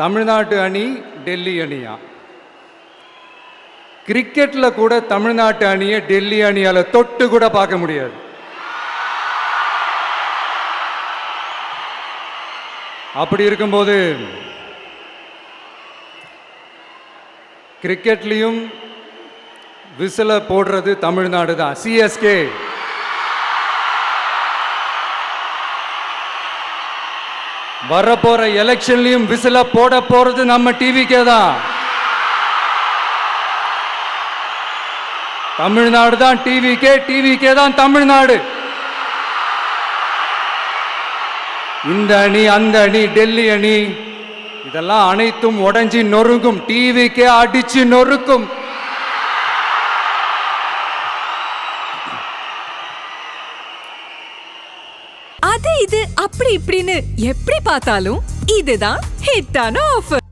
தமிழ்நாட்டு அணி டெல்லி அணியா? கிரிக்கெட்ல கூட தமிழ்நாட்டு அணியை டெல்லி அணியால தொட்டு கூட பார்க்க முடியாது. அப்படி இருக்கும்போது கிரிக்கெட்லையும் விசில போடுறது தமிழ்நாடு தான். சிஎஸ்கே வரப்போற எலெக்ஷன்லயும் விசில போட போறது நம்ம டிவிக்கே தான். தமிழ்நாடு தான் டிவிக்கே, டிவிக்கே தான் தமிழ்நாடு. இந்த அணி அந்த அணி டெல்லி அணி இதெல்லாம் அனைத்தும் உடைஞ்சி நொறுங்கும். டிவிக்கே அடிச்சு நொறுக்கும். அது இது அப்படி இப்படின்னு எப்படி பார்த்தாலும் இதுதான் ஹிட்டான ஆஃபர்.